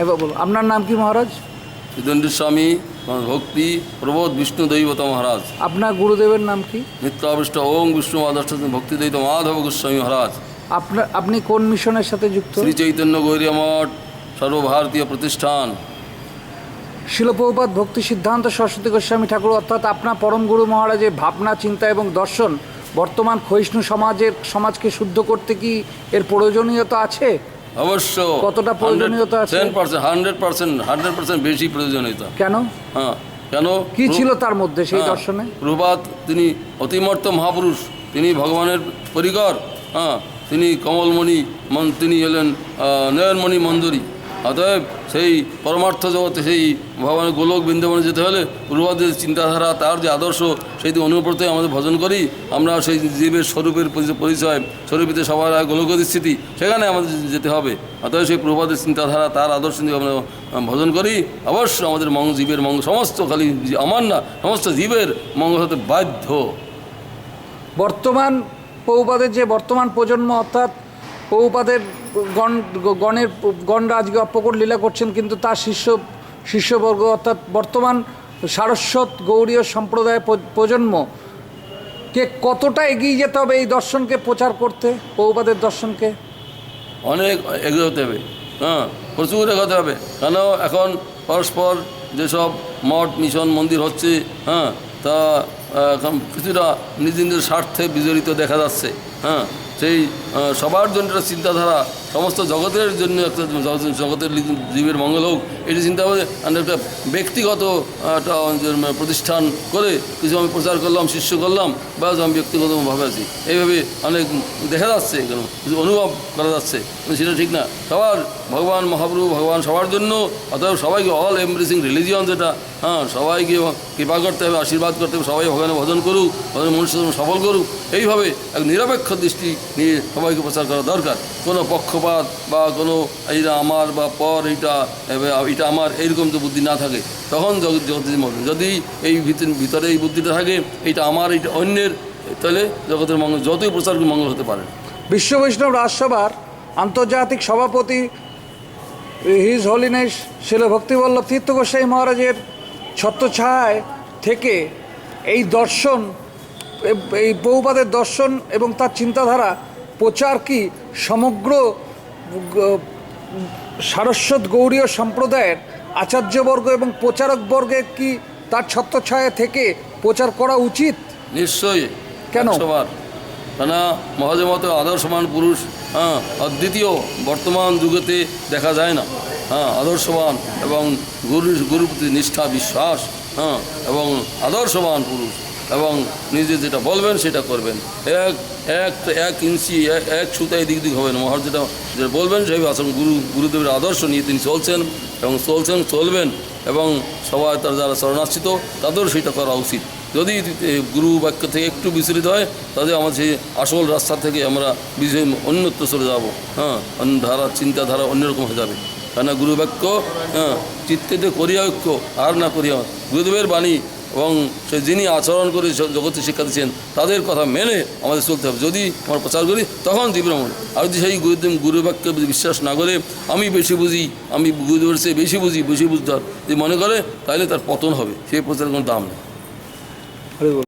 এবার বলুন, আপনার নাম কি মহারাজ? সিদ্ধেন্দ্র স্বামী ভক্তি প্রবোধ বিষ্ণু দৈবত মহারাজ। আপনার গুরুদেবের নাম কি? নিত্যাবিষ্ট ওং বিষ্ণু আদর্শ ভক্তি দৈত মাধব গোস্বামী মহারাজ। আপনি কোন মিশনের সাথে যুক্ত? শ্রী চৈতন্য গৌরী মঠ সর্বভারতীয় প্রতিষ্ঠান। শিল প্রভুপাদ ভক্তি সিদ্ধান্ত সরস্বতী গোস্বামী ঠাকুর অর্থাৎ আপনার পরম গুরু মহারাজের ভাবনা, চিন্তা এবং দর্শন বর্তমান ক্ষয়িষ্ণু সমাজকে শুদ্ধ করতে কি এর প্রয়োজনীয়তা আছে? অবশ্য। কতটা প্রয়োজনীয়তা আছে? 100% বেশি প্রয়োজনীয়তা। কেন? হ্যাঁ, কেন? কি ছিল তার মধ্যে সেই দর্শনে? প্রভুপাদ তিনি অতিমর্ত মহাপুরুষ, তিনি ভগবানের পরিকর। হ্যাঁ, তিনি কমলমণি, তিনি হলেন নয়নমণি মঞ্জুরি। অতএব সেই পরমার্থ জগতে, সেই ভগবানের গোলক বৃন্দাবনে যেতে হলে প্রভুপাদের চিন্তাধারা, তার যে আদর্শ, সেই অনুপ্রতে আমাদের ভজন করি আমরা। সেই জীবের স্বরূপের পরিচয়, স্বরূপিতে সবার গোলকের স্থিতি, সেখানে আমাদের যেতে হবে। অতএব সেই প্রভুপাদের চিন্তাধারা, তার আদর্শ নিয়ে আমরা ভজন করি। অবশ্য আমাদের জীবের মঙ্গল, সমস্ত খালি আমার না, সমস্ত জীবের মঙ্গল হতে বাধ্য। বর্তমান প্রভুপাদের যে বর্তমান প্রজন্ম, অর্থাৎ প্রভুপাদের গণরা আজকে অপ্রকট লীলা করছেন, কিন্তু তার শিষ্যবর্গ অর্থাৎ বর্তমান সারস্বত গৌড়ীয় সম্প্রদায়ের প্রজন্মকে কতটা এগিয়ে যেতে হবে এই দর্শনকে প্রচার করতে, প্রভুপাদের দর্শনকে? অনেক এগোতে হবে। হ্যাঁ, প্রচুর এগোতে হবে। কেন? এখন পরস্পর যেসব মঠ মিশন মন্দির হচ্ছে, হ্যাঁ, তা এখন কিছুটা নিজ নিজের স্বার্থে বিজড়িত দেখা যাচ্ছে। হ্যাঁ, সেই সবার জন্য একটা চিন্তাধারা, সমস্ত জগতের জন্য একটা জগতের জীবের মঙ্গল হোক, এটি চিন্তা করে একটা ব্যক্তিগত একটা প্রতিষ্ঠান করে কিছু আমি প্রচার করলাম, শিষ্য করলাম, বা আমি ব্যক্তিগতভাবে আছি, এইভাবে অনেক দেখা যাচ্ছে, কেন কিছু অনুভব করা যাচ্ছে, সেটা ঠিক না। সবার ভগবান মহাপ্রভু, ভগবান সবার জন্য। অতএব সবাইকে অল এমব্রেসিং রিলিজিয়ন যেটা, হ্যাঁ, সবাইকে কৃপা করতে হবে, আশীর্বাদ করতে হবে, সবাই ভগবানের ভজন করুক, ভগবানের মনুষ্য সফল করুক, এইভাবে এক নিরপেক্ষ দৃষ্টি নিয়ে সবাইকে প্রচার করা দরকার। কোনো পক্ষপাত বা কোনো এইটা আমার বা পর এইটা আমার এইরকম তো বুদ্ধি না থাকে, তখন জগতের মধ্যে যদি এই ভিতরে এই বুদ্ধিটা থাকে, এইটা আমার, এইটা অন্যের, তাহলে জগতের মঙ্গল, যতই প্রচার মঙ্গল হতে পারে। বিশ্ব বৈষ্ণব রাজসভার আন্তর্জাতিক সভাপতি হিজ হলিনেস শিল ভক্তিবল্লভ তীর্থ গোস্বামী মহারাজের ছত্রছায়ায় থেকে এই দর্শন, এই প্রভুপাদের দর্শন এবং তার চিন্তাধারা প্রচার কি সমগ্র সারস্বত গৌড়ীয় সম্প্রদায়ের আচার্যবর্গ এবং প্রচারকবর্গের কি তার ছত্রছায়া থেকে প্রচার করা উচিত? নিশ্চয়ই। কেন? কেন? মহাজের মতো আদর্শমান পুরুষ, হ্যাঁ, অদ্বিতীয় বর্তমান যুগেতে দেখা যায় না। হ্যাঁ, আদর্শবান এবং গুরুর প্রতি নিষ্ঠা, বিশ্বাস, হ্যাঁ, এবং আদর্শবান পুরুষ, এবং নিজে যেটা বলবেন সেটা করবেন। এক ইঞ্চি এক সুতায় দিক হবে না। মহারাজ যেটা বলবেন সেই আসলে গুরুদেবের আদর্শ নিয়ে তিনি চলছেন এবং চলবেন, এবং সবাই তার যারা শরণাশ্রিত তাদেরও সেটা করা উচিত। যদি গুরু বাক্য থেকে একটু বিচলিত হয়, তাদের আমার সেই আসল রাস্তা থেকে আমরা অন্যত্র চলে যাব। হ্যাঁ, চিন্তাধারা অন্যরকম হয়ে যাবে। কেন? গুরু বাক্য, হ্যাঁ, চিত্তেতে করিয়া ঐক্য, আর না করিয়া। গুরুদেবের বাণী এবং সে যিনি আচরণ করে জগতে শিক্ষা দিচ্ছেন, তাদের কথা মেনে আমাদের চলতে হবে। যদি আমরা প্রচার করি তখন দিব্রমণ। আর যদি সেই গুরু বাক্যে বিশ্বাস না করে আমি বেশি বুঝি, আমি গুরুদেবের চেয়ে বেশি বুঝতে যদি মনে করে, তাহলে তার পতন হবে। সেই প্রচারের কোনো দাম নেই।